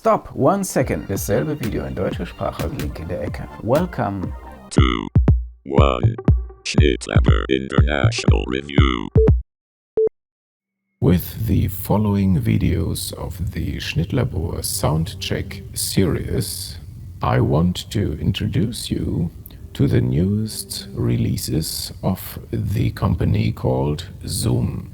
Stop, 1 second. Dasselbe Video in deutscher Sprache, Link in der Ecke. Welcome to one SCHNITTLABOR International Review. With the following videos of the SCHNITTLABOR Soundcheck series, I want to introduce you to the newest releases of the company called ZOOM.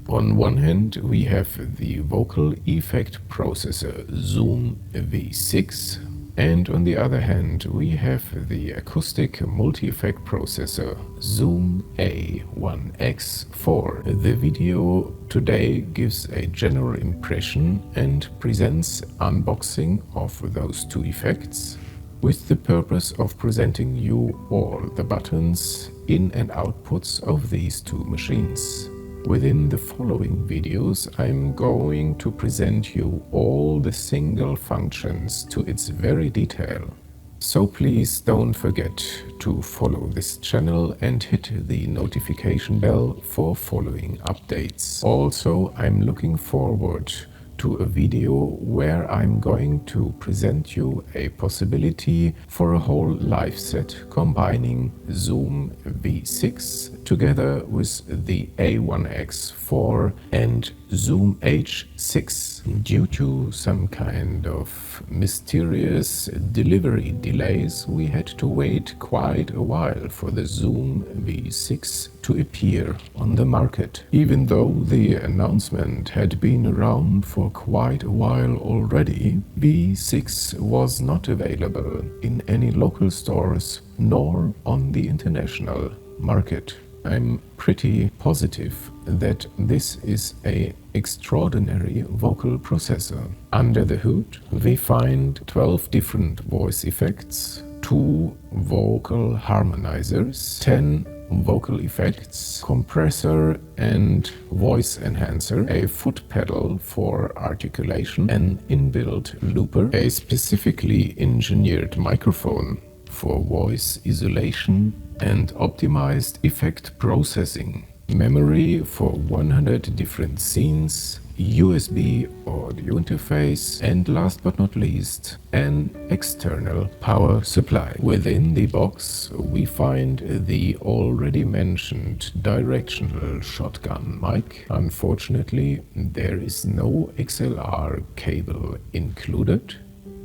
On one hand, we have the vocal effect processor ZOOM V6, and on the other hand, we have the acoustic multi-effect processor ZOOM A1X Four. The video today gives a general impression and presents unboxing of those two effects, with the purpose of presenting you all the buttons, in and outputs of these two machines. Within the following videos, I'm going to present you all the single functions to its very detail. So please don't forget to follow this channel and hit the notification bell for following updates. Also, I'm looking forward to a video where I'm going to present you a possibility for a whole live set combining ZOOM V6 together with the A1X Four and ZOOM H6. Due to some kind of mysterious delivery delays, we had to wait quite a while for the ZOOM V6 to appear on the market. Even though the announcement had been around for quite a while already, V6 was not available in any local stores nor on the international market. I'm pretty positive that this is an extraordinary vocal processor. Under the hood, we find 12 different voice effects, 2 vocal harmonizers, 10 vocal effects, compressor and voice enhancer, a foot pedal for articulation, an inbuilt looper, a specifically engineered microphone for voice isolation, and optimized effect processing, memory for 100 different scenes, USB audio interface, and last but not least, an external power supply. Within the box, we find the already mentioned directional shotgun mic. Unfortunately, there is no XLR cable included.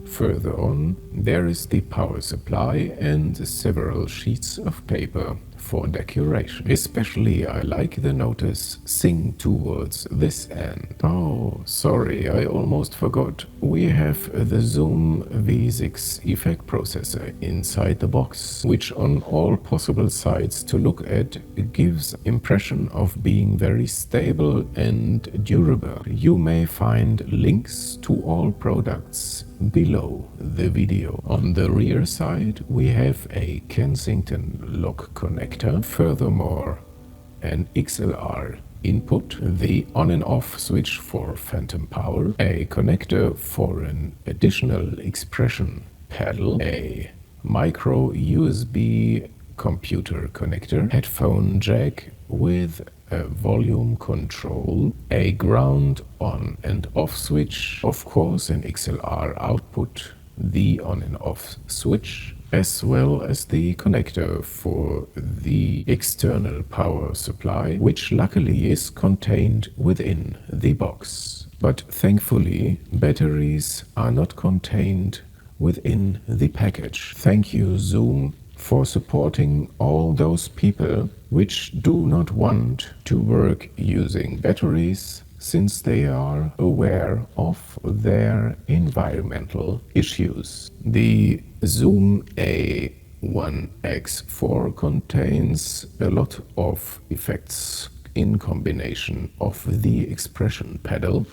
Further on, there is the power supply and several sheets of paper for decoration. Especially I like the notice "Sing towards this end." Oh, sorry, I almost forgot. We have the ZOOM V6 effect processor inside the box, which on all possible sides to look at gives impression of being very stable and durable. You may find links to all products below the video. On the rear side, we have a Kensington lock connector. Furthermore, an XLR input, the on and off switch for phantom power, a connector for an additional expression pedal, a micro USB computer connector, headphone jack with a volume control, a ground on and off switch, of course an XLR output, the on and off switch, as well as the connector for the external power supply, which luckily is contained within the box. But thankfully, batteries are not contained within the package. Thank you, ZOOM, for supporting all those people which do not want to work using batteries, since they are aware of their environmental issues. The ZOOM A1X Four contains a lot of effects in combination of the expression pedal,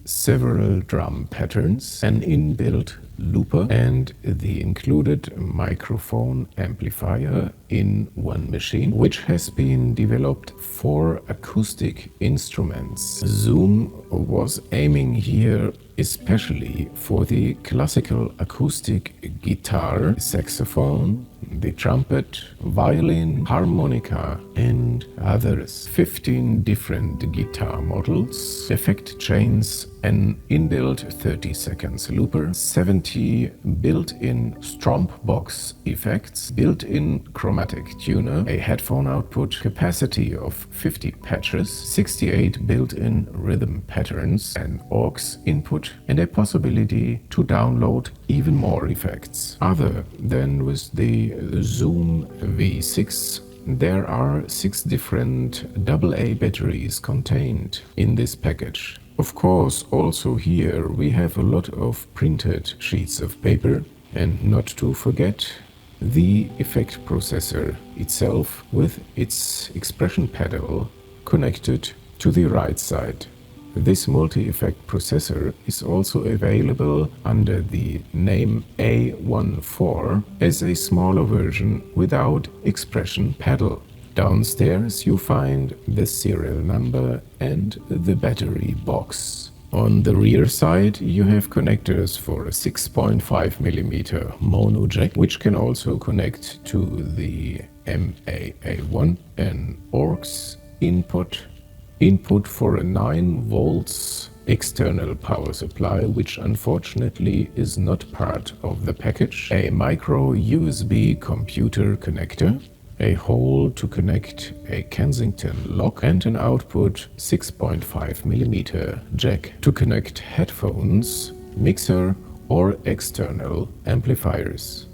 several drum patterns, an inbuilt looper, and the included microphone amplifier in one machine, which has been developed for acoustic instruments. Zoom was aiming here especially for the classical acoustic guitar, saxophone, the trumpet, violin, harmonica, and others. 15 different guitar models, effect chains, an inbuilt 30 seconds looper, 70 built-in stromp box effects, built-in chromatic tuner, a headphone output, capacity of 50 patches, 68 built-in rhythm patterns, an aux input, and a possibility to download even more effects. Other than with the ZOOM V6, there are 6 different AA batteries contained in this package. Of course, also here we have a lot of printed sheets of paper, and not to forget the effect processor itself with its expression pedal connected to the right side. This multi-effect processor is also available under the name A1 as a smaller version without expression pedal. Downstairs you find the serial number and the battery box. On the rear side you have connectors for a 6.5mm mono jack, which can also connect to the MAA1, an aux input for a 9 volts external power supply, which unfortunately is not part of the package, a micro USB computer connector, a hole to connect a Kensington lock, and an output 6.5mm jack to connect headphones, mixer, or external amplifiers.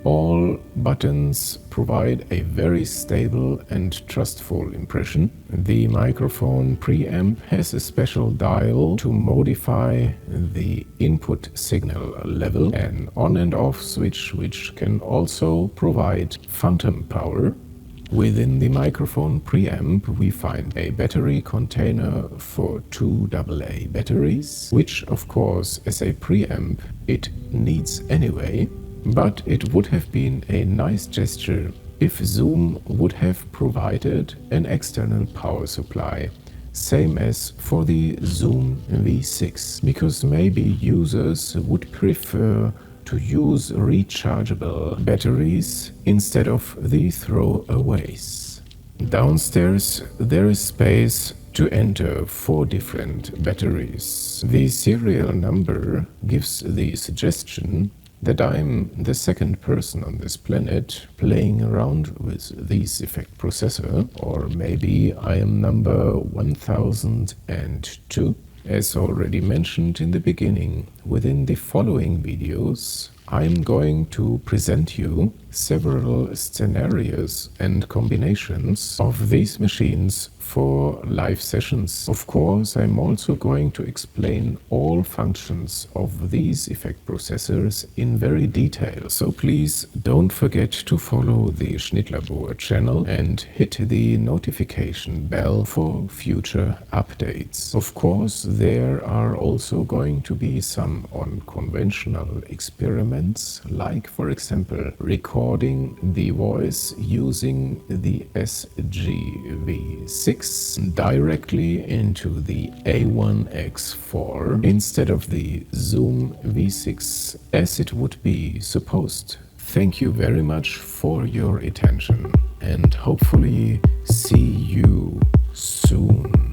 All buttons provide a very stable and trustful impression. The microphone preamp has a special dial to modify the input signal level, an on and off switch which can also provide phantom power. Within the microphone preamp we find a battery container for 2 AA batteries, which of course as a preamp it needs anyway. But it would have been a nice gesture if Zoom would have provided an external power supply, same as for the ZOOM V6, because maybe users would prefer to use rechargeable batteries instead of the throwaways. Downstairs there is space to enter 4 different batteries. The serial number gives the suggestion that I'm the second person on this planet playing around with this effect processor, or maybe I am number 1002. As already mentioned in the beginning, within the following videos I'm going to present you several scenarios and combinations of these machines for live sessions. Of course, I'm also going to explain all functions of these effect processors in very detail. So please don't forget to follow the ZSCHNITTLABOR channel and hit the notification bell for future updates. Of course, there are also going to be some unconventional experiments, like for example recording the voice using the SGV-6 directly into the A1X Four instead of the ZOOM V6 as it would be supposed. Thank you very much for your attention and hopefully see you soon.